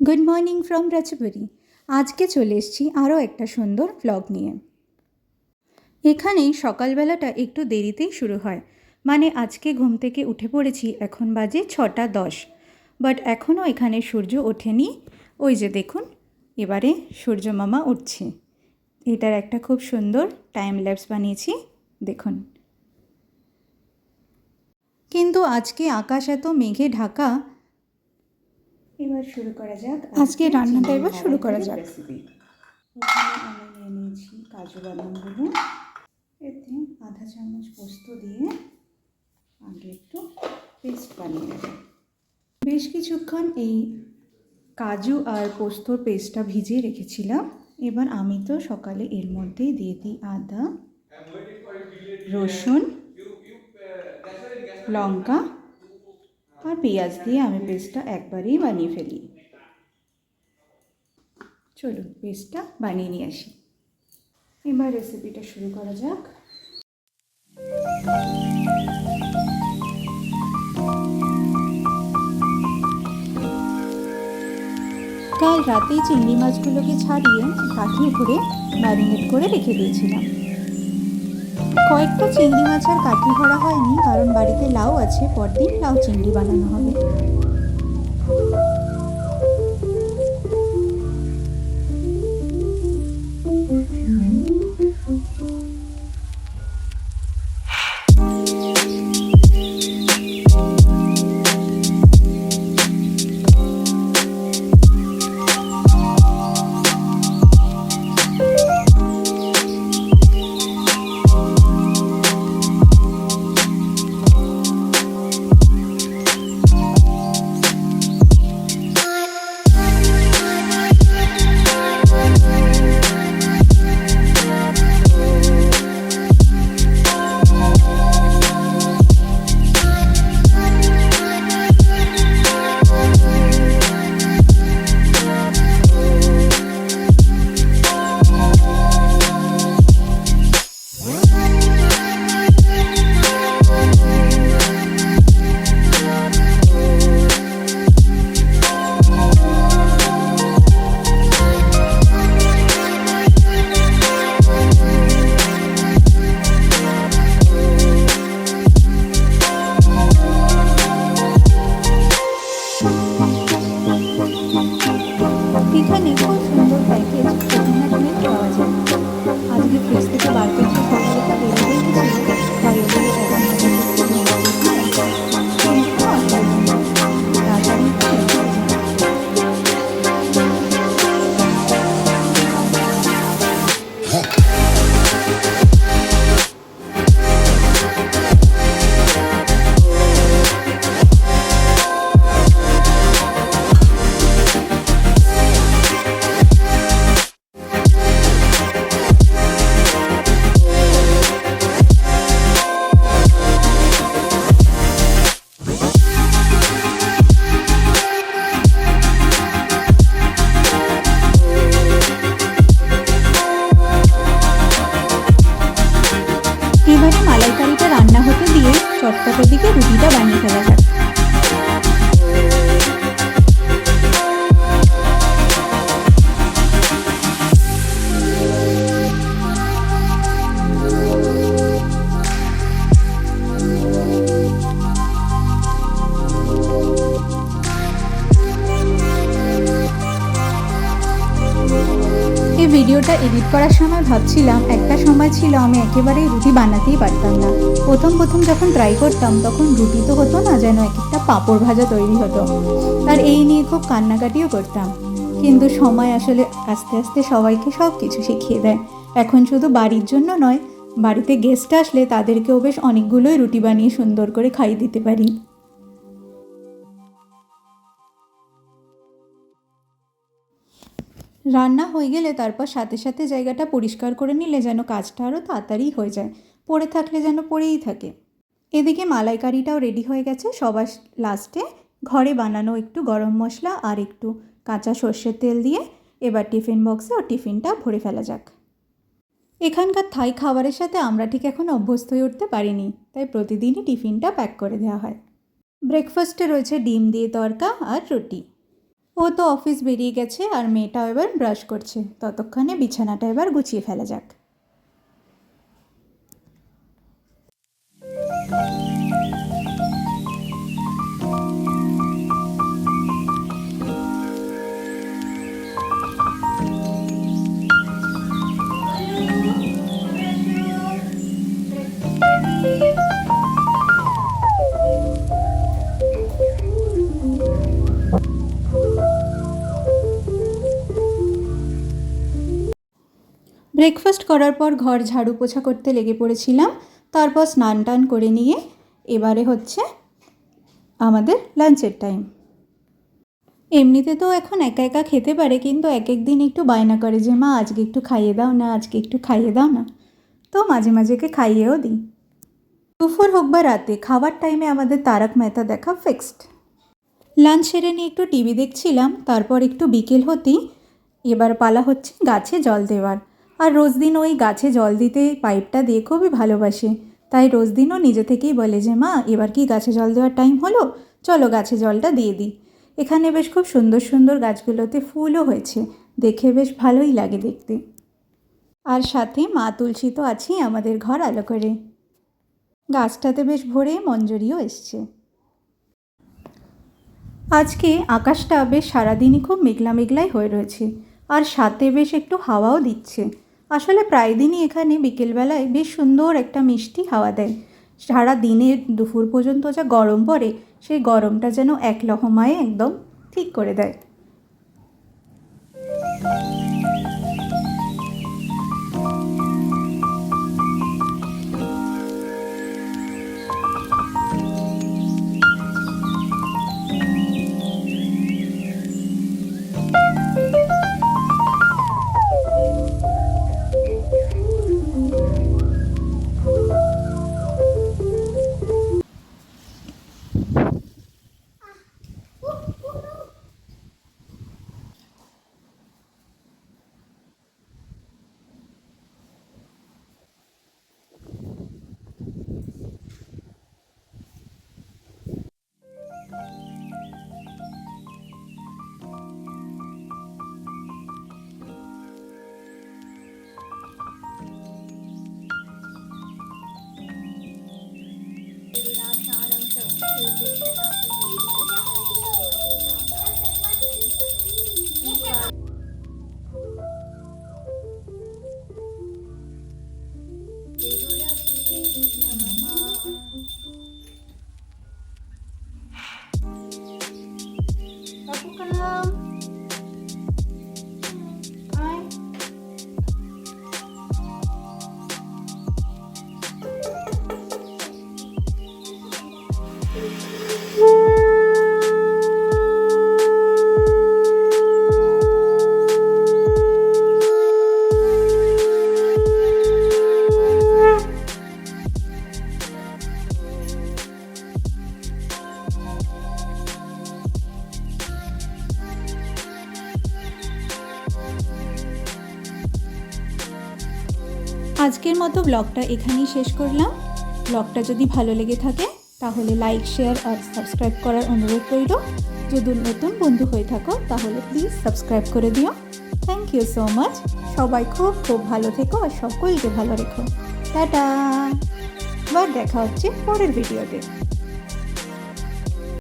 Good morning from রাজবাড়ি। আজকে চলে এসেছি আরও একটা সুন্দর ভ্লগ নিয়ে। এখানেই সকালবেলাটা একটু দেরিতেই শুরু হয়, মানে আজকে ঘুম থেকে উঠে পড়েছি, এখন বাজে 6:10, বাট এখনও এখানে সূর্য ওঠেনি। ওই যে দেখুন, এবারে সূর্য মামা উঠছে। এটার একটা খুব সুন্দর টাইম ল্যাপস বানিয়েছি, দেখুন। কিন্তু আজকে আকাশ এত মেঘে ঢাকা। এবার শুরু করা যাক, আজকে রান্নাটা এবার শুরু করা যাক। প্রথমে আমি নিয়ে নিয়েছি কাজু বাদামগুলো, এতে আধা চামচ পোস্ত দিয়ে আগে একটু পেস্ট বানিয়ে নেব। বেশ কিছুক্ষণ এই কাজু আর পোস্তর পেস্টটা ভিজিয়ে রেখেছিলাম। এবার আমি তো সকালে এর মধ্যেই দিয়ে দিই আদা, রসুন, লঙ্কা আর পেঁয়াজ দিয়ে আমি পেস্টটা একবারেই বানিয়ে ফেলি। চলুন পেস্টটা বানিয়ে নিয়ে আসি। এবার রেসিপিটা শুরু করা যাক। কাল রাতেই চিংড়ি মাছগুলোকে ছাড়িয়ে কাঠিয়ে করে ম্যারিনেট করে রেখে দিয়েছিলাম। কয়েকটা চিংড়ি মাছ আর কাঠি ভরা হয়নি, কারণ বাড়িতে লাউ আছে, পরদিন লাউ চিংড়ি বানানো হবে। এখানে খুব সুন্দর প্যাকেজ কোকোনাট মিল্ক পাওয়া যায়। আজকে ফ্রিজ থেকে বার করতে সকালে বেরোবেই ছিল, তাই ওগুলো এখন এবারে মালাইকারিটা রান্না হতে দিয়ে চটপটের দিকে রুটিটা বানিয়ে ফেলা যাক। এই ভিডিওটা এডিট করার সময় ভাবছিলাম, একটা সময় ছিল আমি একেবারেই রুটি বানাতেই পারতাম না। প্রথম যখন ট্রাই করতাম তখন রুটি তো হতো না, যেন এক একটা পাঁপড় ভাজা তৈরি হতো, আর এই নিয়ে খুব কান্নাকাটিও করতাম। কিন্তু সময় আসলে আস্তে আস্তে সবাইকে সব কিছু শিখিয়ে দেয়। এখন শুধু বাড়ির জন্য নয়, বাড়িতে গেস্ট আসলে তাদেরকেও বেশ অনেকগুলোই রুটি বানিয়ে সুন্দর করে খাইয়ে দিতে পারি। রান্না হয়ে গেলে তারপর সাথে সাথে জায়গাটা পরিষ্কার করে নিলে যেন কাজটা আরও তাড়াতাড়ি হয়ে যায়, পড়ে থাকলে যেন পড়েই থাকে। এদিকে মালাইকারিটাও রেডি হয়ে গেছে। সবার লাস্টে ঘরে বানানো একটু গরম মশলা আর একটু কাঁচা সর্ষের তেল দিয়ে এবার টিফিন বক্সে ও টিফিনটা ভরে ফেলা যাক। এখানকার থাই খাবারের সাথে আমরা ঠিক এখন অভ্যস্ত হয়ে উঠতে পারিনি, তাই প্রতিদিনই টিফিনটা প্যাক করে দেওয়া হয়। ব্রেকফাস্টে রয়েছে ডিম দিয়ে তড়কা আর রুটি। ও তো অফিস বেরিয়ে গেছে আর মেয়েটাও এবার ব্রাশ করছে, ততক্ষণে বিছানাটা এবার গুছিয়ে ফেলা যাক। ব্রেকফাস্ট করার পর ঘর ঝাড়ু পোছা করতে লেগে পড়েছিলাম, তারপর স্নান টান করে নিয়ে এবারে হচ্ছে আমাদের লাঞ্চের টাইম। এমনিতে তো এখন একা একা খেতে পারে, কিন্তু এক এক দিন একটু বায়না করে যে মা আজকে একটু খাইয়ে দাও না, আজকে একটু খাইয়ে দাও না, তো মাঝে মাঝে খাইয়েও দিই। দুপুর হোক বা রাতে খাবার টাইমে আমাদের তারক মেহতা দেখা ফিক্সড। লাঞ্চ সেরে নিয়ে একটু টিভি দেখছিলাম, তারপর একটু বিকেল হতেই এবার পালা হচ্ছে গাছে জল দেওয়ার। আর রোজ দিন ওই গাছে জল দিতে পাইপটা দিয়ে খুবই ভালোবাসে, তাই রোজ দিনও নিজে থেকেই বলে যে মা এবার কি গাছে জল দেওয়ার টাইম হলো, চলো গাছে জলটা দিয়ে দিই। এখানে বেশ খুব সুন্দর সুন্দর গাছগুলোতে ফুলও হয়েছে, দেখে বেশ ভালোই লাগে দেখতে। আর সাথে মা তুলসী তো আছেই আমাদের ঘর আলো করে। গাছটাতে বেশ ভরে মঞ্জরিও এসছে। আজকে আকাশটা বেশ সারাদিনই খুব মেঘলা মেঘলাই হয়ে রয়েছে, আর সাথে বেশ একটু হাওয়াও দিচ্ছে। আসলে প্রায় দিনই এখানে বিকেলবেলায় বেশ সুন্দর একটা মিষ্টি হাওয়া দেয়। সারা দিনের দুপুর পর্যন্ত যা গরম পড়ে, সেই গরমটা যেন এক লহমায় একদম ঠিক করে দেয়। আজকের মতো ব্লগটা এখানেই শেষ করলাম। ব্লগটা যদি ভালো লেগে থাকে তাহলে লাইক, শেয়ার আর সাবস্ক্রাইব করার অনুরোধ রইল। যদি নতুন বন্ধু হয়ে থাকো তাহলে প্লিজ সাবস্ক্রাইব করে দিও। Thank you so much. সবাই খুব খুব ভালো থেকো আর সকলকে ভালো রেখো। টাটা। আবার দেখা হচ্ছে পরের ভিডিওতে।